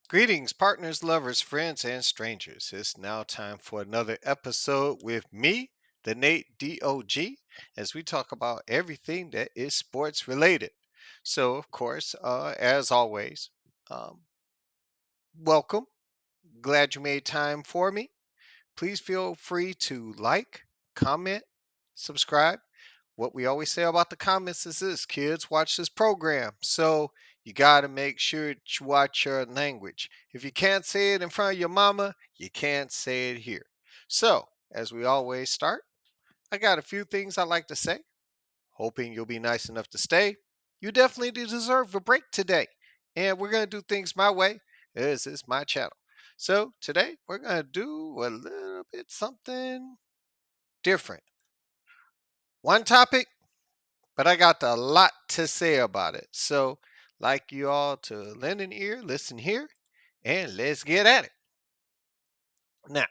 Greetings, partners, lovers, friends, and strangers. It's now time for another episode with me, the Nate DOG, as we talk about everything that is sports related. So, of course, as always, um, welcome. Glad you made time for me. Please feel free to like, comment, subscribe. What we always say about the comments is this: kids, watch this program. So you got to make sure that you watch your language. If you can't say it in front of your mama, you can't say it here. So, as we always start, I got a few things I'd like to say, hoping you'll be nice enough to stay. You definitely deserve a break today. And we're going to do things my way, as is my channel. So, today we're going to do a little bit something different. One topic, but I got a lot to say about it. So, like you all to lend an ear, listen here, and let's get at it. Now,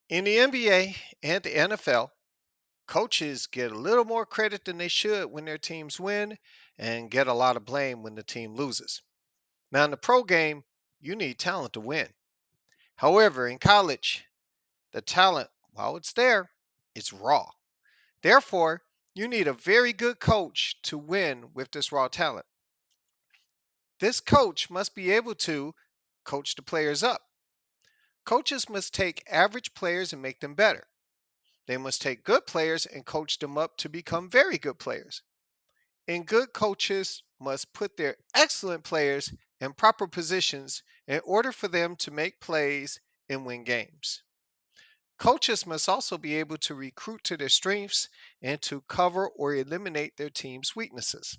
in the NBA and the NFL, coaches get a little more credit than they should when their teams win and get a lot of blame when the team loses. Now, in the pro game, you need talent to win. However, in college, the talent, while it's there, it's raw. Therefore, you need a very good coach to win with this raw talent. This coach must be able to coach the players up. Coaches must take average players and make them better. They must take good players and coach them up to become very good players. And good coaches must put their excellent players in proper positions in order for them to make plays and win games. Coaches must also be able to recruit to their strengths and to cover or eliminate their team's weaknesses.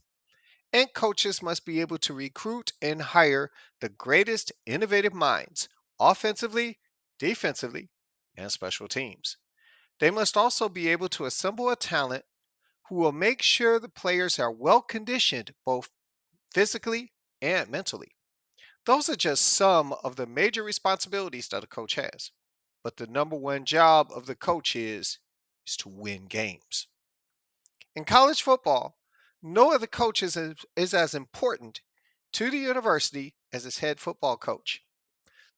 And coaches must be able to recruit and hire the greatest innovative minds, offensively, defensively, and special teams. They must also be able to assemble a talent who will make sure the players are well conditioned both physically and mentally. Those are just some of the major responsibilities that a coach has. But the number one job of the coach is to win games. In college football, no other coach is as important to the university as its head football coach.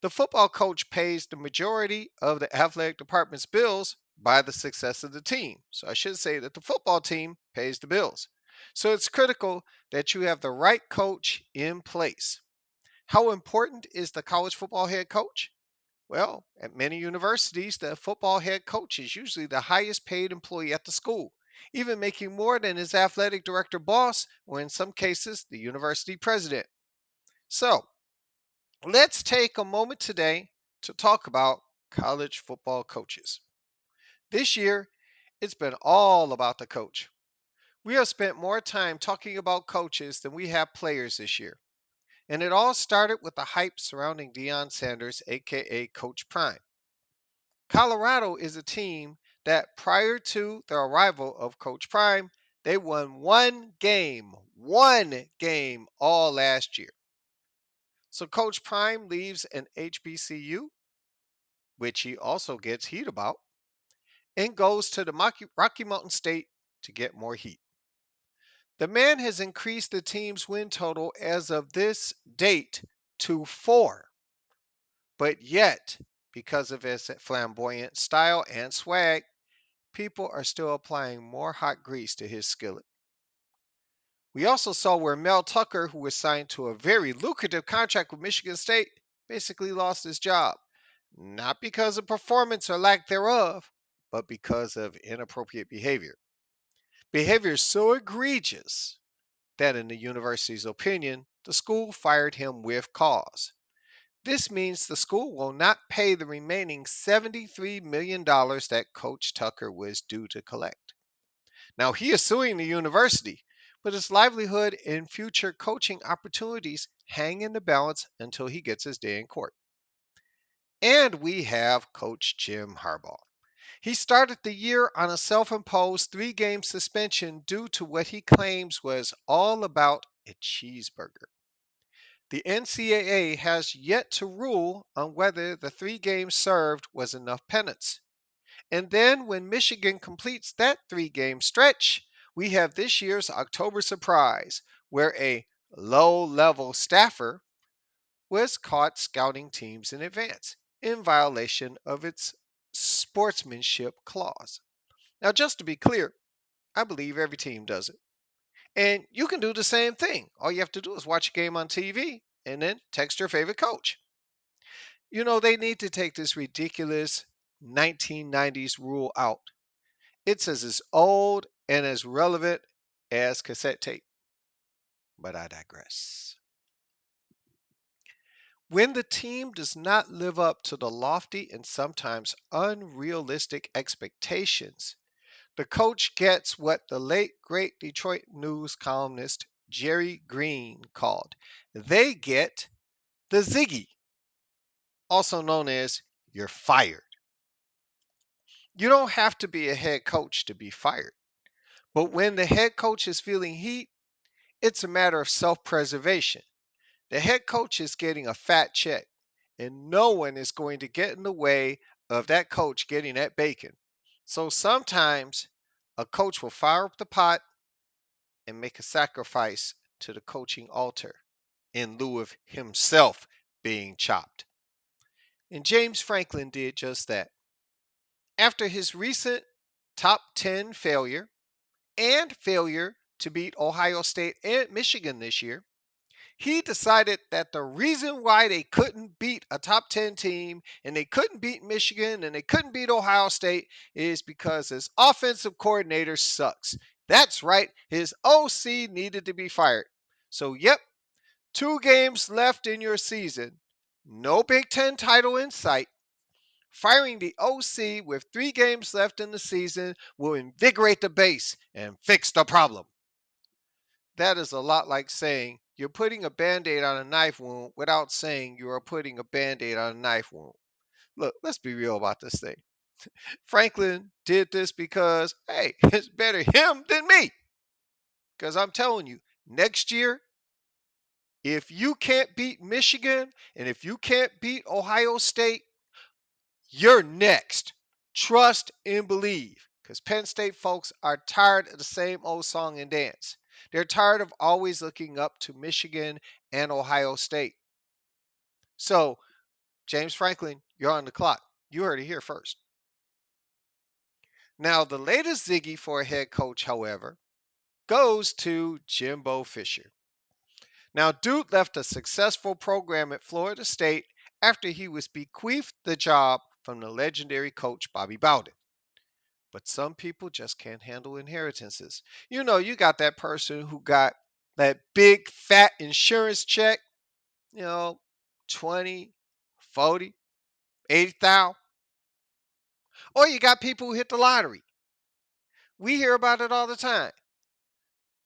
The football coach pays the majority of the athletic department's bills by the success of the team. So I should say that the football team pays the bills. So it's critical that you have the right coach in place. How important is the college football head coach? Well, at many universities, the football head coach is usually the highest paid employee at the school, even making more than his athletic director boss, or in some cases, the university president. So, let's take a moment today to talk about college football coaches. This year, it's been all about the coach. We have spent more time talking about coaches than we have players this year. And it all started with the hype surrounding Deion Sanders, aka Coach Prime. Colorado is a team that prior to the arrival of Coach Prime, they won one game all last year. So Coach Prime leaves an HBCU, which he also gets heat about, and goes to the Rocky Mountain State to get more heat. The man has increased the team's win total as of this date to four, but yet, because of his flamboyant style and swag, people are still applying more hot grease to his skillet. We also saw where Mel Tucker, who was signed to a very lucrative contract with Michigan State, basically lost his job. Not because of performance or lack thereof, but because of inappropriate behavior. Behavior so egregious that, in the university's opinion, the school fired him with cause. This means the school will not pay the remaining $73 million that Coach Tucker was due to collect. Now, he is suing the university, but his livelihood and future coaching opportunities hang in the balance until he gets his day in court. And we have Coach Jim Harbaugh. He started the year on a self imposed 3 game suspension due to what he claims was all about a cheeseburger. The NCAA has yet to rule on whether the 3 games served was enough penance. And then when Michigan completes that 3 game stretch, we have this year's October surprise, where a low level staffer was caught scouting teams in advance in violation of its sportsmanship clause. Now, just to be clear, I believe every team does it. And you can do the same thing. All you have to do is watch a game on TV and then text your favorite coach. They need to take this ridiculous 1990s rule out. It's as old and as relevant as cassette tape. But I digress. When the team does not live up to the lofty and sometimes unrealistic expectations, the coach gets what the late great Detroit News columnist Jerry Green called they get the Ziggy, also known as you're fired. You don't have to be a head coach to be fired. But when the head coach is feeling heat, it's a matter of self preservation. The head coach is getting a fat check, and no one is going to get in the way of that coach getting that bacon. So sometimes a coach will fire up the pot and make a sacrifice to the coaching altar in lieu of himself being chopped. And James Franklin did just that. After his recent top 10 failure and failure to beat Ohio State and Michigan this year, he decided that the reason why they couldn't beat a top 10 team and they couldn't beat Michigan and they couldn't beat Ohio State is because his offensive coordinator sucks. That's right, his OC needed to be fired. So, yep, 2 games left in your season, no Big Ten title in sight. Firing the OC with 3 games left in the season will invigorate the base and fix the problem. That is a lot like saying you're putting a band aid on a knife wound without saying you are putting a band aid on a knife wound. Look, let's be real about this thing. Franklin did this because, hey, it's better him than me. Because I'm telling you, next year, if you can't beat Michigan and if you can't beat Ohio State, you're next. Trust and believe. Because Penn State folks are tired of the same old song and dance. They're tired of always looking up to Michigan and Ohio State. So, James Franklin, you're on the clock. You heard it here first. Now, the latest Ziggy for a head coach, however, goes to Jimbo Fisher. Now, Dude left a successful program at Florida State after he was bequeathed the job from the legendary coach Bobby Bowden. But some people just can't handle inheritances. You got that person who got that big fat insurance check, you know, 20, 40, 80,000. Or you got people who hit the lottery. We hear about it all the time.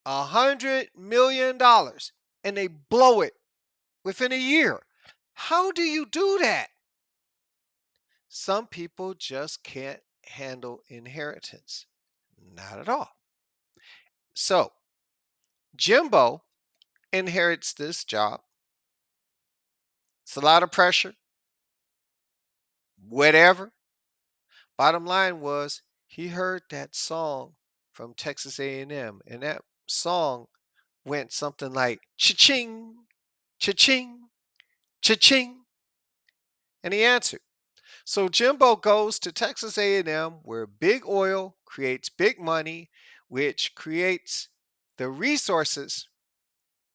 $100 million and they blow it within a year. How do you do that? Some people just can't handle inheritance. Not at all. So, Jimbo inherits this job. It's a lot of pressure, whatever. Bottom ling was he heard that song from Texas A&M, and that song went something like cha-ching, cha-ching, cha-ching, and he answered. So Jimbo goes to Texas A&M where big oil creates big money, which creates the resources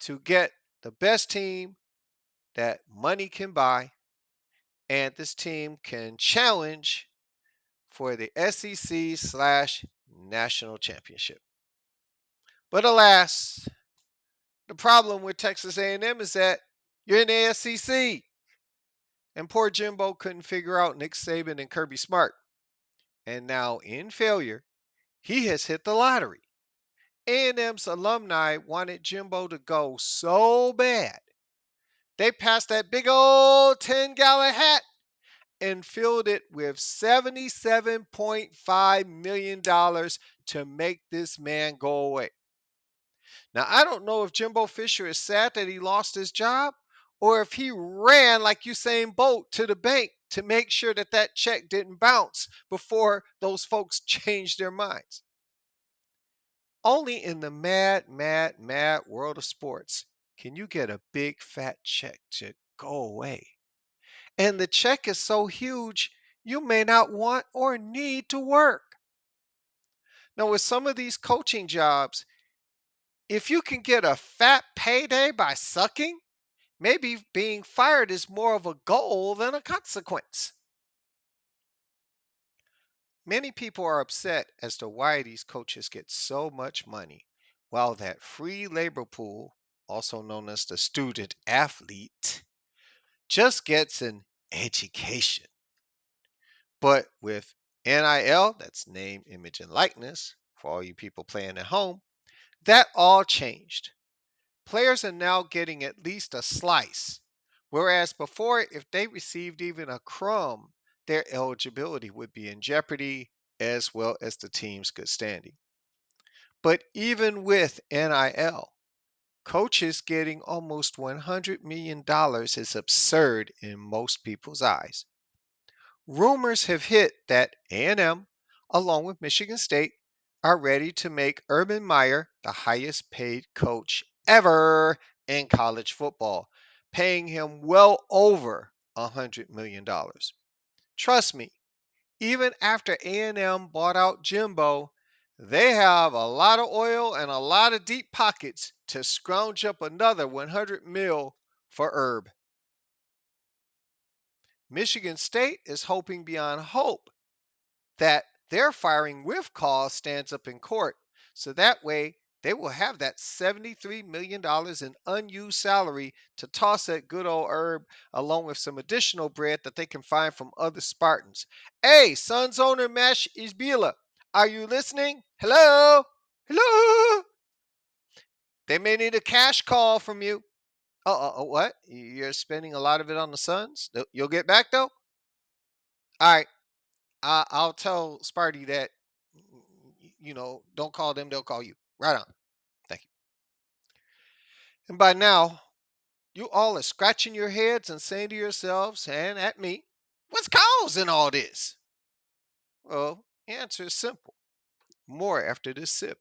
to get the best team that money can buy, and this team can challenge for the SEC slash national championship. But alas, the problem with Texas A&M is that you're in the SEC, and poor Jimbo couldn't figure out Nick Saban and Kirby Smart. And now, in failure, he has hit the lottery. A&M's alumni wanted Jimbo to go so bad. They passed that big old 10-gallon hat and filled it with $77.5 million to make this man go away. Now, I don't know if Jimbo Fisher is sad that he lost his job or if he ran like Usain Bolt to the bank to make sure that that check didn't bounce before those folks changed their minds. Only in the mad, mad, mad world of sports can you get a big fat check to go away. And the check is so huge, you may not want or need to work. Now, with some of these coaching jobs, if you can get a fat payday by sucking, maybe being fired is more of a goal than a consequence. Many people are upset as to why these coaches get so much money, while that free labor pool, also known as the student athlete, just gets an education. But with NIL, that's name, image, and likeness, for all you people playing at home, that all changed. Players are now getting at least a slice, whereas before, if they received even a crumb, their eligibility would be in jeopardy as well as the team's good standing. But even with NIL, coaches getting almost $100 million is absurd in most people's eyes. Rumors have hit that A&M, along with Michigan State, are ready to make Urban Meyer the highest paid coach ever in college football, paying him well over $100 million. Trust me, even after A&M bought out Jimbo, they have a lot of oil and a lot of deep pockets to scrounge up another 100 mil for Herb. Michigan State is hoping beyond hope that their firing with cause stands up in court. So that way they will have that $73 million in unused salary to toss at good old Herb, along with some additional bread that they can find from other Spartans. Hey, Suns owner Mash Isbila, are you listening? Hello? Hello? They may need a cash call from you. What? You're spending a lot of it on the Suns? You'll get back though? All right. I'll tell Sparty that, don't call them, they'll call you. Right on. Thank you. And by now, you all are scratching your heads and saying to yourselves and at me, what's causing all this? Well, the answer is simple. More after this sip.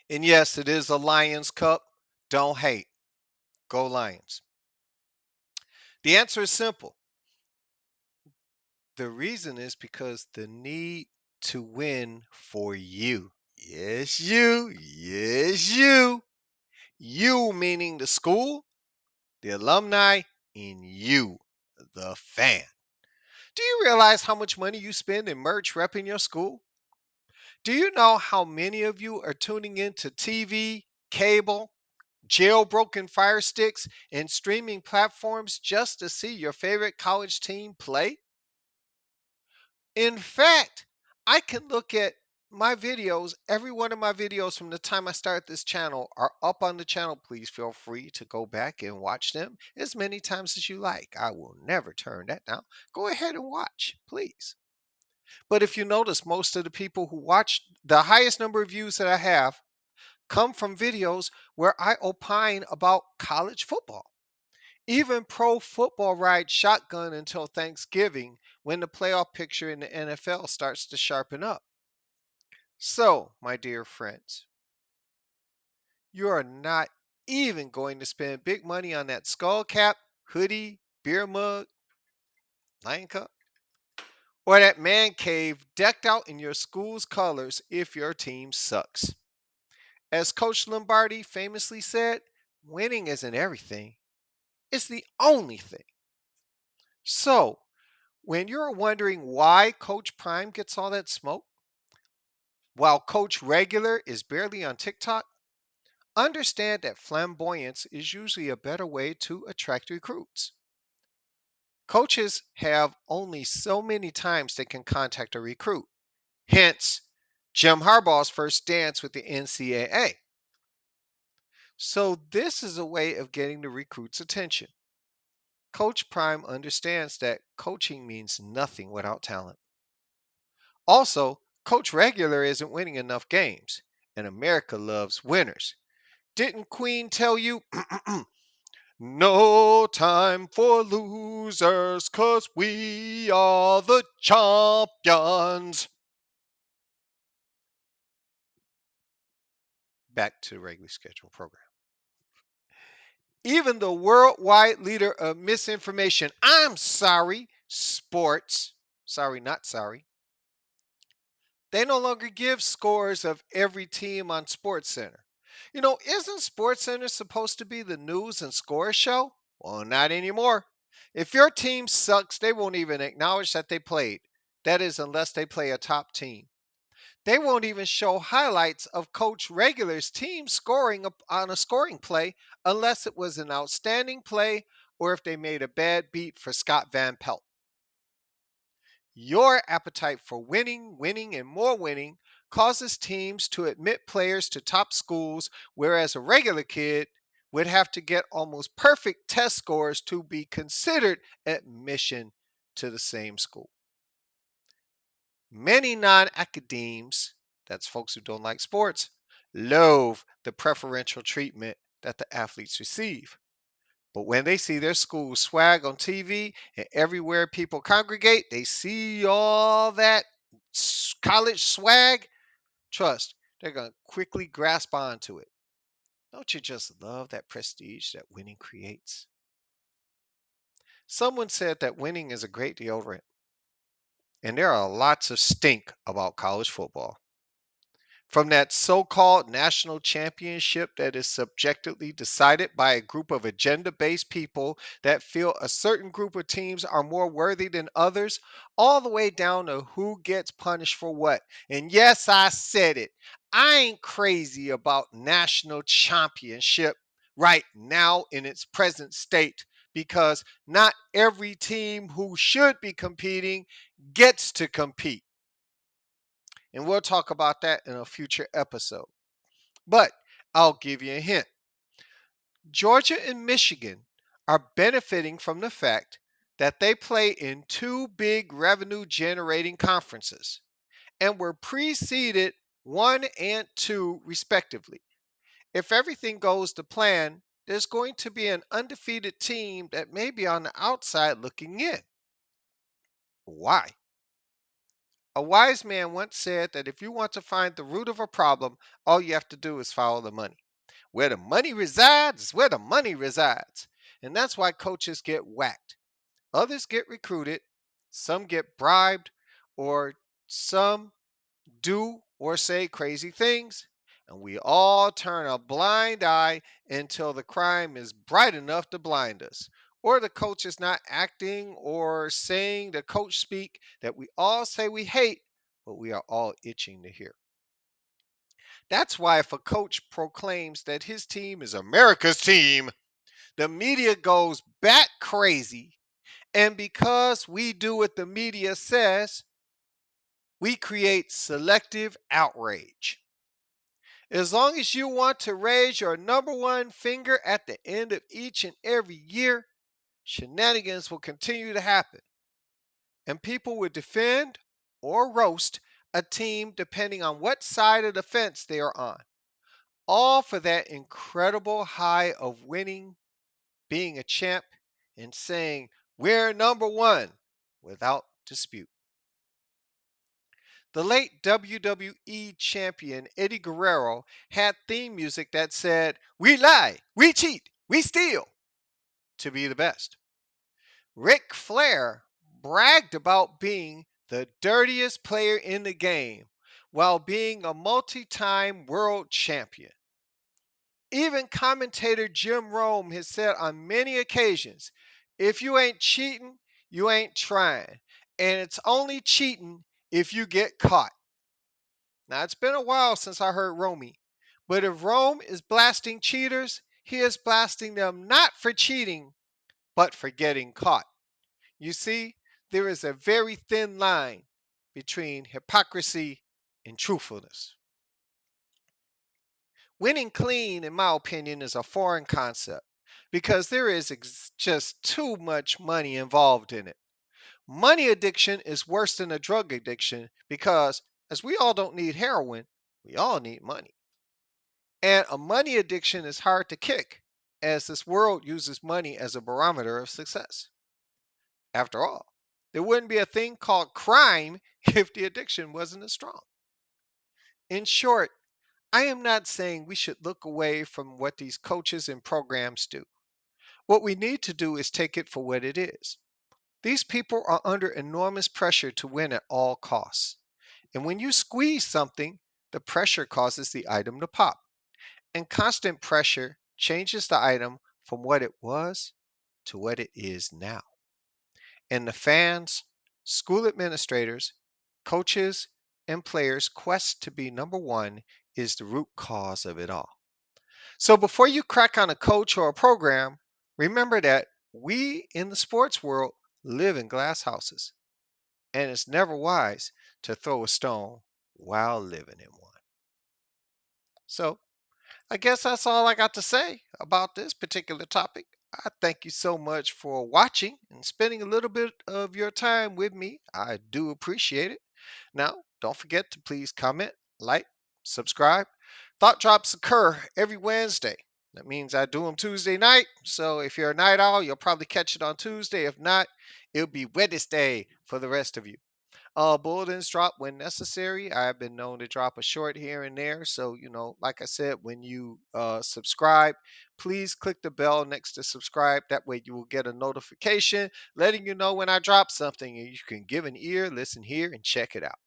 And yes, it is a Lions Cup. Don't hate. Go Lions. The answer is simple. The reason is because the need to win for you. Yes, you. Yes, you. You meaning the school, the alumni, and you, the fan. Do you realize how much money you spend in merch repping your school? Do you know how many of you are tuning into TV, cable, jailbroken fire sticks, and streaming platforms just to see your favorite college team play? In fact, I can look at my videos. Every one of my videos from the time I start this channel are up on the channel. Please feel free to go back and watch them as many times as you like. I will never turn that down. Go ahead and watch, please. But if you notice, most of the people who watch, the highest number of views that I have, come from videos where I opine about college football. Even pro football rides shotgun until Thanksgiving when the playoff picture in the NFL starts to sharpen up. So, my dear friends, you are not even going to spend big money on that skull cap, hoodie, beer mug, lion cup, or that man cave decked out in your school's colors if your team sucks. As Coach Lombardi famously said, winning isn't everything, it's the only thing. So, when you're wondering why Coach Prime gets all that smoke, while Coach Regular is barely on TikTok, understand that flamboyance is usually a better way to attract recruits. Coaches have only so many times they can contact a recruit. Hence, Jim Harbaugh's first dance with the NCAA. So, this is a way of getting the recruit's attention. Coach Prime understands that coaching means nothing without talent. Also, Coach Regular isn't winning enough games, and America loves winners. Didn't Queen tell you? No time for losers, 'cause we are the champions. Back to the regularly scheduled program. even the worldwide leader of misinformation. I'm sorry, sports. Sorry, not sorry. They no longer give scores of every team on SportsCenter. Isn't SportsCenter supposed to be the news and score show? Well, not anymore. If your team sucks, they won't even acknowledge that they played. That is, unless they play a top team. They won't even show highlights of Coach Regular's team scoring on a scoring play unless it was an outstanding play or if they made a bad beat for Scott Van Pelt. Your appetite for winning, winning, and more winning causes teams to admit players to top schools, whereas a regular kid would have to get almost perfect test scores to be considered admission to the same school. Many non academes, that's folks who don't like sports, loathe the preferential treatment that the athletes receive. But when they see their school swag on TV and everywhere people congregate, they see all that college swag. Trust, they're going to quickly grasp onto it. Don't you just love that prestige that winning creates? Someone said that winning is a great deodorant, and there are lots of stink about college football. From that so called national championship that is subjectively decided by a group of agenda based people that feel a certain group of teams are more worthy than others, all the way down to who gets punished for what. And yes, I said it. I ain't crazy about national championship right now in its present state because not every team who should be competing gets to compete. And we'll talk about that in a future episode. But I'll give you a hint. Georgia and Michigan are benefiting from the fact that they play in two big revenue generating conferences and were preceded 1 and 2 respectively. If everything goes to plan, there's going to be an undefeated team that may be on the outside looking in. Why? A wise man once said that if you want to find the root of a problem, all you have to do is follow the money. Where the money resides is where the money resides. And that's why coaches get whacked. Others get recruited, some get bribed, or some do or say crazy things. And we all turn a blind eye until the crime is bright enough to blind us. Or the coach is not acting or saying the coach speak that we all say we hate, but we are all itching to hear. That's why if a coach proclaims that his team is America's team, the media goes bat crazy. And because we do what the media says, we create selective outrage. As long as you want to raise your number one finger at the end of each and every year, shenanigans will continue to happen. And people will defend or roast a team depending on what side of the fence they are on. All for that incredible high of winning, being a champ, and saying, we're number one without dispute. The late WWE champion Eddie Guerrero had theme music that said, we lie, we cheat, we steal to be the best. Ric Flair bragged about being the dirtiest player in the game while being a multi time world champion. Even commentator Jim Rome has said on many occasions, if you ain't cheating, you ain't trying. And it's only cheating if you get caught. Now, it's been a while since I heard Romy, but if Rome is blasting cheaters, he is blasting them not for cheating, but for getting caught. You see, there is a very thin line between hypocrisy and truthfulness. Winning clean, in my opinion, is a foreign concept because there is just too much money involved in it. Money addiction is worse than a drug addiction because, as we all don't need heroin, we all need money. And a money addiction is hard to kick, as this world uses money as a barometer of success. After all, there wouldn't be a thing called crime if the addiction wasn't as strong. In short, I am not saying we should look away from what these coaches and programs do. What we need to do is take it for what it is. These people are under enormous pressure to win at all costs. And when you squeeze something, the pressure causes the item to pop. And constant pressure changes the item from what it was to what it is now. And the fans, school administrators, coaches, and players' quest to be number one is the root cause of it all. So before you crack on a coach or a program, remember that we in the sports world live in glass houses, and it's never wise to throw a stone while living in one. So I guess that's all I got to say about this particular topic. I thank you so much for watching and spending a little bit of your time with me. I do appreciate it. Now, don't forget to please comment, like, subscribe. Thought drops occur every Wednesday. That means I do them Tuesday night. So if you're a night owl, you'll probably catch it on Tuesday. If not, it'll be Wednesday for the rest of you. Bulletins drop when necessary. I've been known to drop a short here and there. So, like I said, when you subscribe, please click the bell next to subscribe. That way you will get a notification letting you know when I drop something and you can give an ear, listen here, and check it out.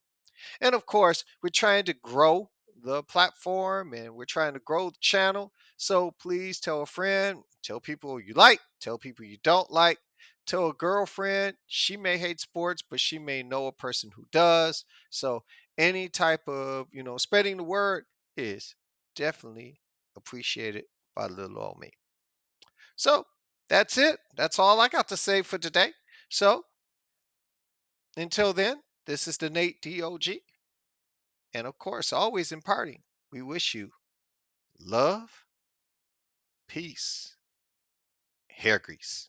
And of course, we're trying to grow the platform and we're trying to grow the channel. So please tell a friend, tell people you like, tell people you don't like, tell a girlfriend. She may hate sports, but she may know a person who does. So any type of, spreading the word is definitely appreciated by little old me. So that's it. That's all I got to say for today. So until then, this is the Nate DOG. And of course, always imparting, we wish you love, peace, hair grease.